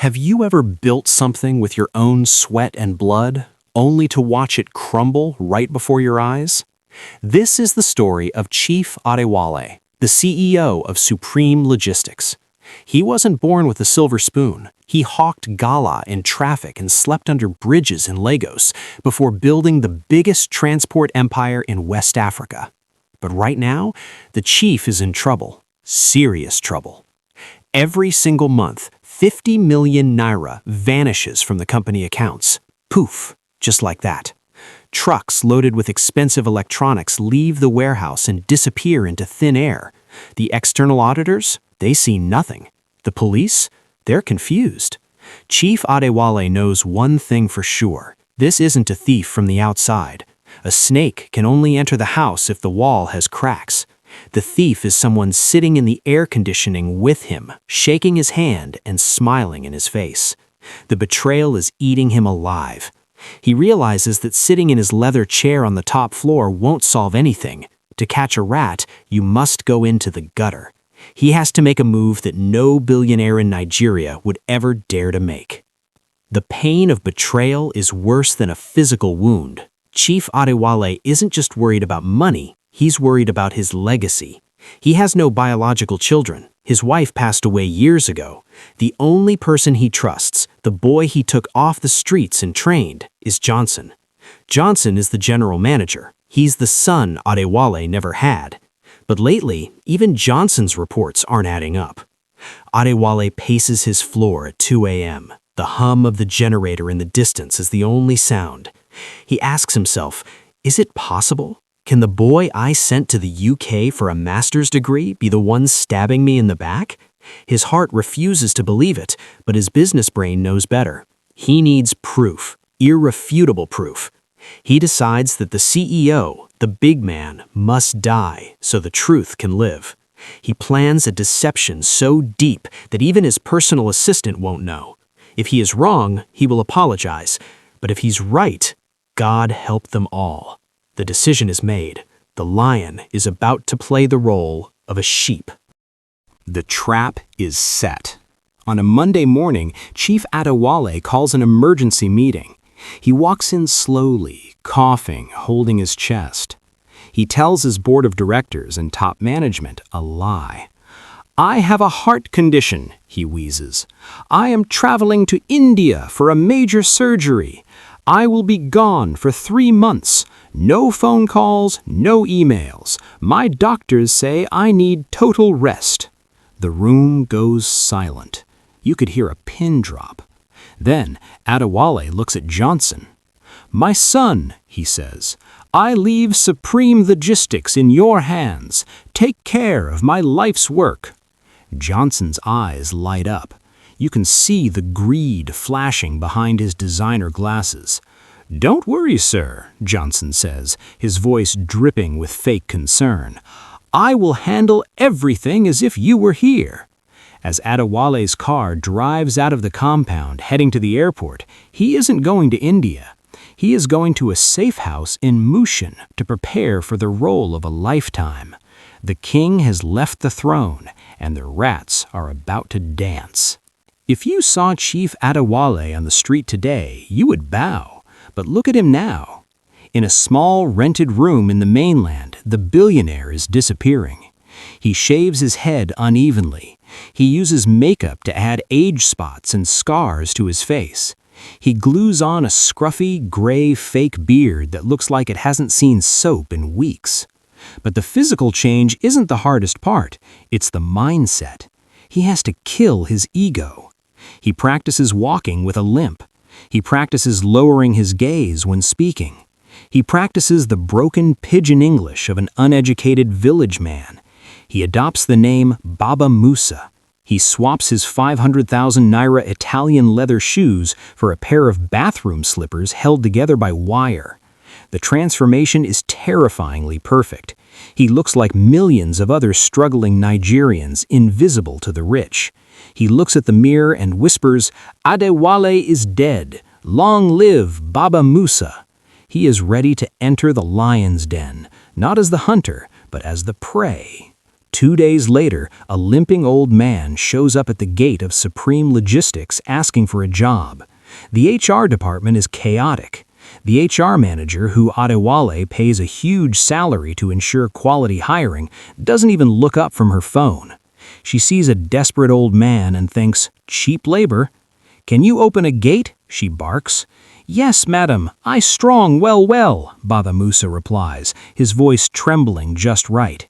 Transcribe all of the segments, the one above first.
Have you ever built something with your own sweat and blood, only to watch it crumble right before your eyes? This is the story of Chief Adewale, the CEO of Supreme Logistics. He wasn't born with a silver spoon. He hawked gala in traffic and slept under bridges in Lagos before building the biggest transport empire in West Africa. But right now, the chief is in trouble, serious trouble. Every single month, 50 million naira vanishes from the company accounts. Poof, just like that. Trucks loaded with expensive electronics leave the warehouse and disappear into thin air. The external auditors, they see nothing. The police, they're confused. Chief Adewale knows one thing for sure. This isn't a thief from the outside. A snake can only enter the house if the wall has cracks. The thief is someone sitting in the air conditioning with him, shaking his hand and smiling in his face. The betrayal is eating him alive. He realizes that sitting in his leather chair on the top floor won't solve anything. To catch a rat, you must go into the gutter. He has to make a move that no billionaire in Nigeria would ever dare to make. The pain of betrayal is worse than a physical wound. Chief Adewale isn't just worried about money, he's worried about his legacy. He has no biological children. His wife passed away years ago. The only person he trusts, the boy he took off the streets and trained, is Johnson. Johnson is the general manager. He's the son Adewale never had. But lately, even Johnson's reports aren't adding up. Adewale paces his floor at 2 a.m. The hum of the generator in the distance is the only sound. He asks himself, is it possible? Can the boy I sent to the UK for a master's degree be the one stabbing me in the back? His heart refuses to believe it, but his business brain knows better. He needs proof, irrefutable proof. He decides that the CEO, the big man, must die so the truth can live. He plans a deception so deep that even his personal assistant won't know. If he is wrong, he will apologize. But if he's right, God help them all. The decision is made. The lion is about to play the role of a sheep. The trap is set. On a Monday morning, Chief Adewale calls an emergency meeting. He walks in slowly, coughing, holding his chest. He tells his board of directors and top management a lie. "I have a heart condition," he wheezes. "I am traveling to India for a major surgery. I will be gone for 3 months. No phone calls, no emails. My doctors say I need total rest." The room goes silent. You could hear a pin drop. Then Adewale looks at Johnson. "My son," he says, "I leave Supreme Logistics in your hands. Take care of my life's work." Johnson's eyes light up. You can see the greed flashing behind his designer glasses. "Don't worry, sir," Johnson says, his voice dripping with fake concern. "I will handle everything as if you were here." As Adewale's car drives out of the compound heading to the airport, he isn't going to India. He is going to a safe house in Mushin to prepare for the role of a lifetime. The king has left the throne, and the rats are about to dance. If you saw Chief Adewale on the street today, you would bow. But look at him now. In a small rented room in the mainland, the billionaire is disappearing. He shaves his head unevenly. He uses makeup to add age spots and scars to his face. He glues on a scruffy, gray fake beard that looks like it hasn't seen soap in weeks. But the physical change isn't the hardest part. It's the mindset. He has to kill his ego. He practices walking with a limp. He practices lowering his gaze when speaking. He practices the broken pidgin English of an uneducated village man. He adopts the name Baba Musa. He swaps his 500,000 naira Italian leather shoes for a pair of bathroom slippers held together by wire. The transformation is terrifyingly perfect. He looks like millions of other struggling Nigerians, invisible to the rich. He looks at the mirror and whispers, "Adewale is dead. Long live Baba Musa." He is ready to enter the lion's den, not as the hunter, but as the prey. 2 days later, a limping old man shows up at the gate of Supreme Logistics asking for a job. The HR department is chaotic. The HR manager, who Adewale pays a huge salary to ensure quality hiring, doesn't even look up from her phone. She sees a desperate old man and thinks, "Cheap labor." "Can you open a gate?" she barks. "Yes, madam, I strong well," Baba Musa replies, his voice trembling just right.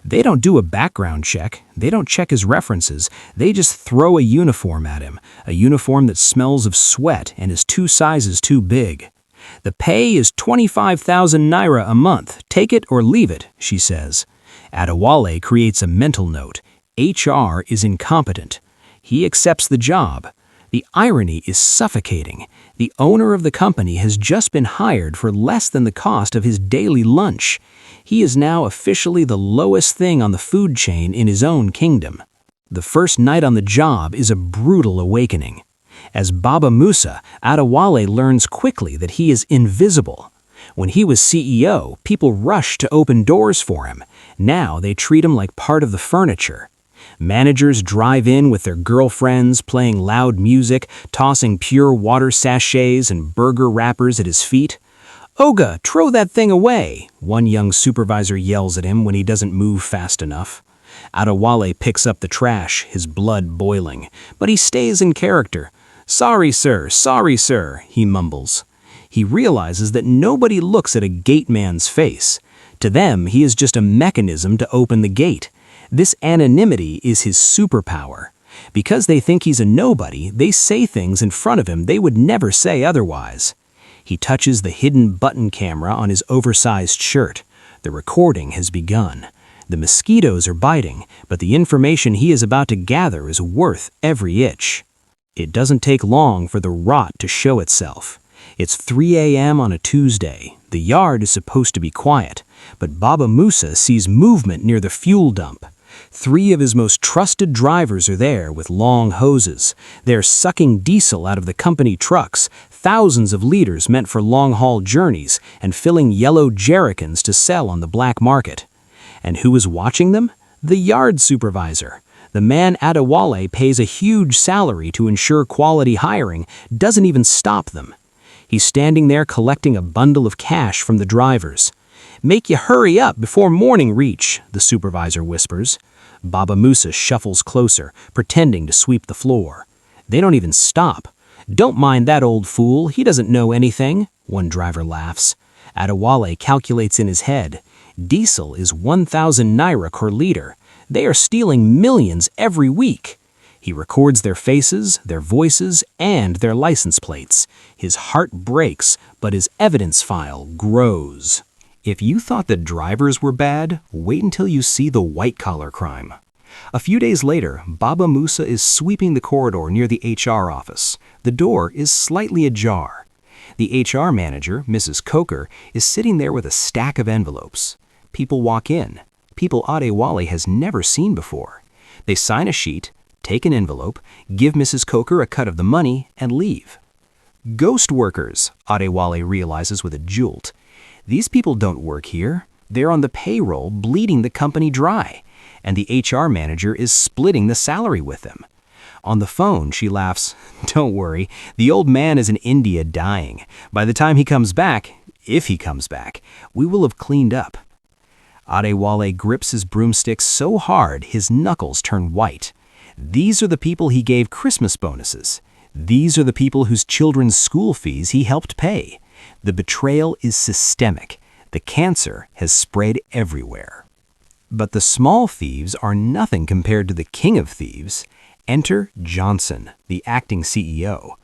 They don't do a background check. They don't check his references. They just throw a uniform at him, a uniform that smells of sweat and is 2 sizes too big. "The pay is 25,000 naira a month. Take it or leave it," she says. Adewale creates a mental note. HR is incompetent. He accepts the job. The irony is suffocating. The owner of the company has just been hired for less than the cost of his daily lunch. He is now officially the lowest thing on the food chain in his own kingdom. The first night on the job is a brutal awakening. As Baba Musa, Adewale learns quickly that he is invisible. When he was CEO, people rushed to open doors for him. Now they treat him like part of the furniture. Managers drive in with their girlfriends, playing loud music, tossing pure water sachets and burger wrappers at his feet. "Oga, throw that thing away," one young supervisor yells at him when he doesn't move fast enough. Adewale picks up the trash, his blood boiling, but he stays in character. Sorry, sir," he mumbles. He realizes that nobody looks at a gateman's face. To them, he is just a mechanism to open the gate. This anonymity is his superpower. Because they think he's a nobody, they say things in front of him they would never say otherwise. He touches the hidden button camera on his oversized shirt. The recording has begun. The mosquitoes are biting, but the information he is about to gather is worth every itch. It doesn't take long for the rot to show itself. It's 3 a.m. on a Tuesday. The yard is supposed to be quiet, but Baba Musa sees movement near the fuel dump. 3 of his most trusted drivers are there with long hoses. They're sucking diesel out of the company trucks, thousands of liters meant for long-haul journeys, and filling yellow jerrycans to sell on the black market. And who is watching them? The yard supervisor. The man Adewale pays a huge salary to ensure quality hiring doesn't even stop them. He's standing there collecting a bundle of cash from the drivers. "Make you hurry up before morning reach," the supervisor whispers. Baba Musa shuffles closer, pretending to sweep the floor. They don't even stop. "Don't mind that old fool, he doesn't know anything," one driver laughs. Adewale calculates in his head. Diesel is 1,000 naira per liter. They are stealing millions every week. He records their faces, their voices, and their license plates. His heart breaks, but his evidence file grows. If you thought that drivers were bad, wait until you see the white-collar crime. A few days later, Baba Musa is sweeping the corridor near the HR office. The door is slightly ajar. The HR manager, Mrs. Coker, is sitting there with a stack of envelopes. People walk in. People Adewale has never seen before. They sign a sheet, take an envelope, give Mrs. Coker a cut of the money, and leave. Ghost workers, Adewale realizes with a jolt. These people don't work here. They're on the payroll, bleeding the company dry. And the HR manager is splitting the salary with them. On the phone, she laughs. "Don't worry, the old man is in India dying. By the time he comes back, if he comes back, we will have cleaned up." Adewale grips his broomstick so hard his knuckles turn white. These are the people he gave Christmas bonuses. These are the people whose children's school fees he helped pay. The betrayal is systemic. The cancer has spread everywhere. But the small thieves are nothing compared to the king of thieves. Enter Johnson, the acting CEO.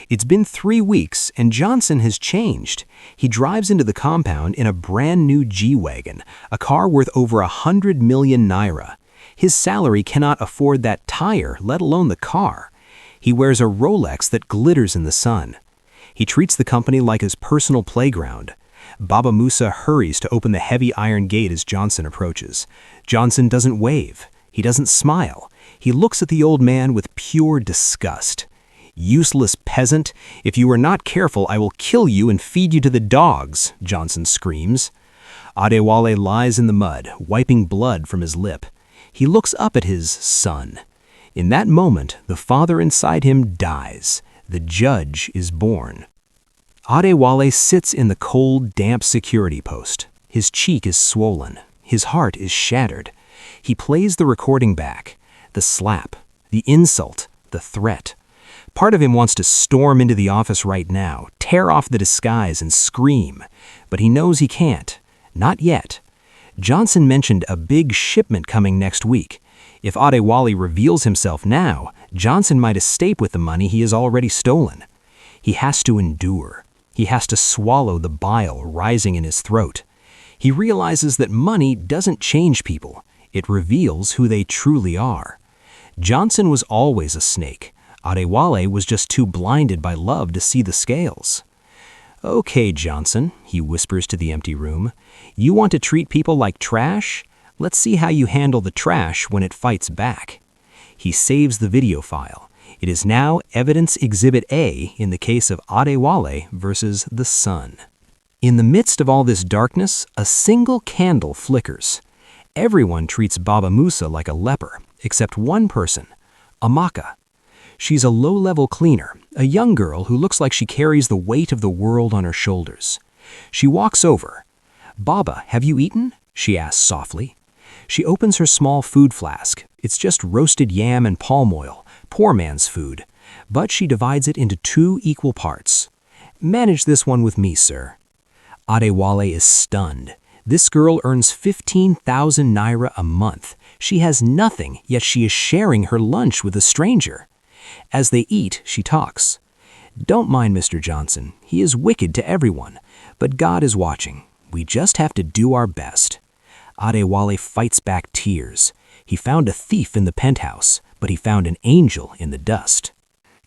It's been 3 weeks, and Johnson has changed. He drives into the compound in a brand new G-Wagon, a car worth over 100 million naira. His salary cannot afford that tire, let alone the car. He wears a Rolex that glitters in the sun. He treats the company like his personal playground. Baba Musa hurries to open the heavy iron gate as Johnson approaches. Johnson doesn't wave. He doesn't smile. He looks at the old man with pure disgust. "Useless peasant, if you are not careful, I will kill you and feed you to the dogs," Johnson screams. Adewale lies in the mud, wiping blood from his lip. He looks up at his son. In that moment, the father inside him dies. The judge is born. Adewale sits in the cold, damp security post. His cheek is swollen. His heart is shattered. He plays the recording back. The slap, the insult, the threat. Part of him wants to storm into the office right now, tear off the disguise and scream. But he knows he can't. Not yet. Johnson mentioned a big shipment coming next week. If Adewale reveals himself now, Johnson might escape with the money he has already stolen. He has to endure. He has to swallow the bile rising in his throat. He realizes that money doesn't change people. It reveals who they truly are. Johnson was always a snake. Adewale was just too blinded by love to see the scales. "Okay, Johnson," he whispers to the empty room. "You want to treat people like trash? Let's see how you handle the trash when it fights back." He saves the video file. It is now Evidence Exhibit A in the case of Adewale versus the Sun. In the midst of all this darkness, a single candle flickers. Everyone treats Baba Musa like a leper, except one person, Amaka. She's a low-level cleaner, a young girl who looks like she carries the weight of the world on her shoulders. She walks over. "Baba, have you eaten?" she asks softly. She opens her small food flask. It's just roasted yam and palm oil, poor man's food. But she divides it into 2 equal parts. "Manage this one with me, sir." Adewale is stunned. This girl earns 15,000 naira a month. She has nothing, yet she is sharing her lunch with a stranger. As they eat, she talks. "Don't mind Mr. Johnson. He is wicked to everyone. But God is watching. We just have to do our best." Adewale fights back tears. He found a thief in the penthouse, but he found an angel in the dust.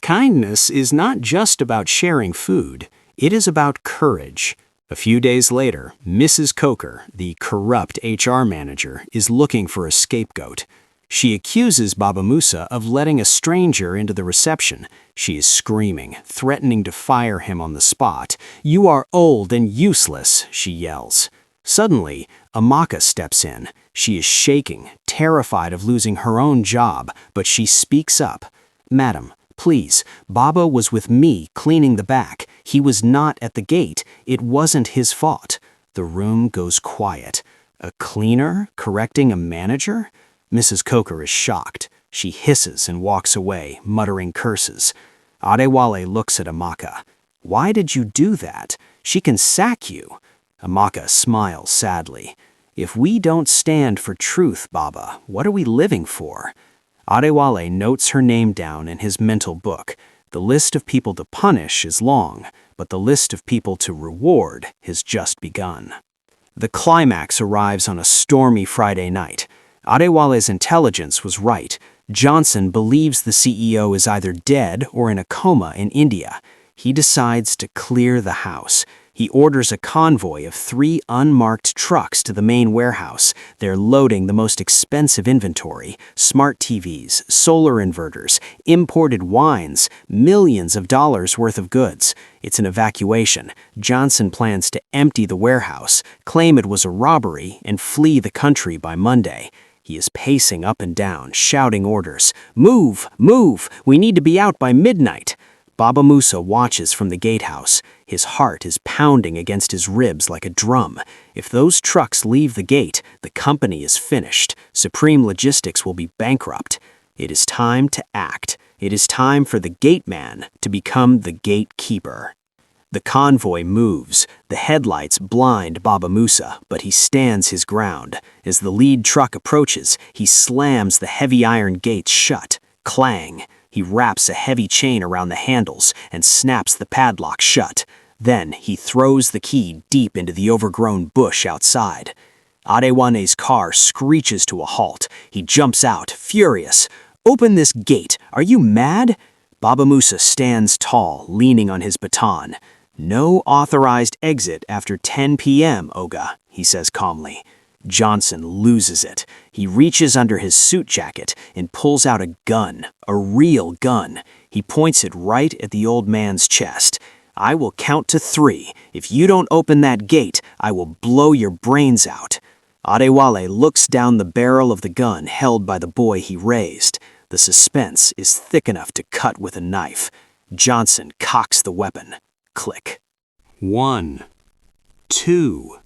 Kindness is not just about sharing food. It is about courage. A few days later, Mrs. Coker, the corrupt HR manager, is looking for a scapegoat. She accuses Baba Musa of letting a stranger into the reception. She is screaming, threatening to fire him on the spot. "You are old and useless," she yells. Suddenly, Amaka steps in. She is shaking, terrified of losing her own job, but she speaks up. "Madam, please, Baba was with me cleaning the back. He was not at the gate. It wasn't his fault." The room goes quiet. A cleaner correcting a manager? Mrs. Coker is shocked. She hisses and walks away, muttering curses. Adewale looks at Amaka. "Why did you do that? She can sack you." Amaka smiles sadly. "If we don't stand for truth, Baba, what are we living for?" Adewale notes her name down in his mental book. The list of people to punish is long, but the list of people to reward has just begun. The climax arrives on a stormy Friday night. Adewale's intelligence was right. Johnson believes the CEO is either dead or in a coma in India. He decides to clear the house. He orders a convoy of 3 unmarked trucks to the main warehouse. They're loading the most expensive inventory: smart TVs, solar inverters, imported wines, millions of dollars worth of goods. It's an evacuation. Johnson plans to empty the warehouse, claim it was a robbery, and flee the country by Monday. He is pacing up and down, shouting orders. "Move! Move! We need to be out by midnight!" Baba Musa watches from the gatehouse. His heart is pounding against his ribs like a drum. If those trucks leave the gate, the company is finished. Supreme Logistics will be bankrupt. It is time to act. It is time for the Gateman to become the gatekeeper. The convoy moves. The headlights blind Baba Musa, but he stands his ground. As the lead truck approaches, he slams the heavy iron gates shut. Clang! He wraps a heavy chain around the handles and snaps the padlock shut. Then he throws the key deep into the overgrown bush outside. Adewale's car screeches to a halt. He jumps out, furious. "Open this gate! Are you mad?" Baba Musa stands tall, leaning on his baton. "No authorized exit after 10 p.m., Oga," he says calmly. Johnson loses it. He reaches under his suit jacket and pulls out a gun, a real gun. He points it right at the old man's chest. "I will count to 3. If you don't open that gate, I will blow your brains out." Adewale looks down the barrel of the gun held by the boy he raised. The suspense is thick enough to cut with a knife. Johnson cocks the weapon. Click. 1, 2.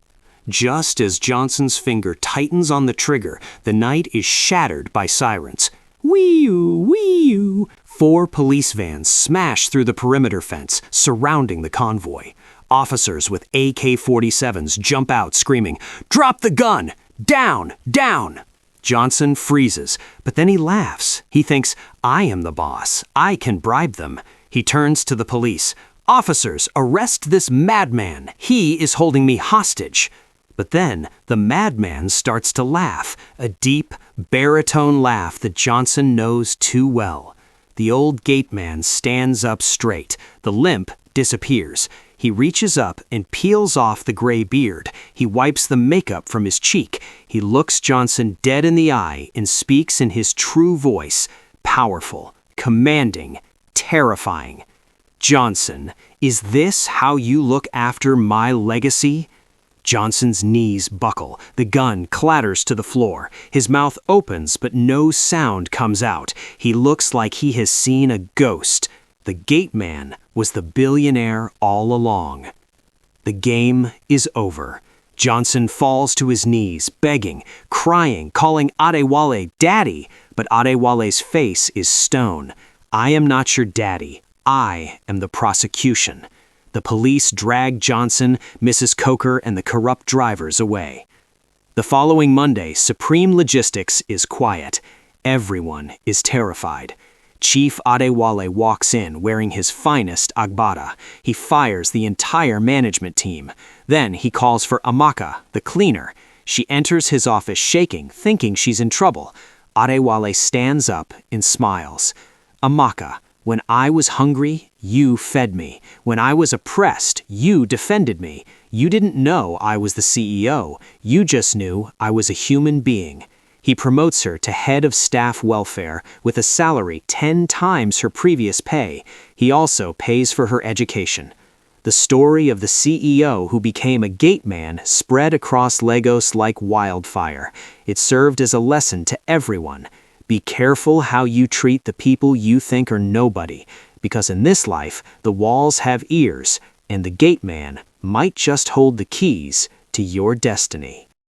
Just as Johnson's finger tightens on the trigger, the night is shattered by sirens. Wee-oo, wee-oo. 4 police vans smash through the perimeter fence, surrounding the convoy. Officers with AK-47s jump out screaming, "Drop the gun! Down! Down!" Johnson freezes, but then he laughs. He thinks, "I am the boss. I can bribe them." He turns to the police. "Officers, arrest this madman. He is holding me hostage." But then the madman starts to laugh, a deep, baritone laugh that Johnson knows too well. The old gateman stands up straight. The limp disappears. He reaches up and peels off the gray beard. He wipes the makeup from his cheek. He looks Johnson dead in the eye and speaks in his true voice, powerful, commanding, terrifying. "Johnson, is this how you look after my legacy?" Johnson's knees buckle. The gun clatters to the floor. His mouth opens, but no sound comes out. He looks like he has seen a ghost. The gateman was the billionaire all along. The game is over. Johnson falls to his knees, begging, crying, calling Adewale daddy, but Adewale's face is stone. "I am not your daddy. I am the prosecution." The police drag Johnson, Mrs. Coker, and the corrupt drivers away. The following Monday, Supreme Logistics is quiet. Everyone is terrified. Chief Adewale walks in wearing his finest agbada. He fires the entire management team. Then he calls for Amaka, the cleaner. She enters his office shaking, thinking she's in trouble. Adewale stands up and smiles. "Amaka, when I was hungry, you fed me. When I was oppressed, you defended me. You didn't know I was the CEO. You just knew I was a human being." He promotes her to head of staff welfare with a salary 10 times her previous pay. He also pays for her education. The story of the CEO who became a gateman spread across Lagos like wildfire. It served as a lesson to everyone. Be careful how you treat the people you think are nobody, because in this life, the walls have ears, and the gateman might just hold the keys to your destiny.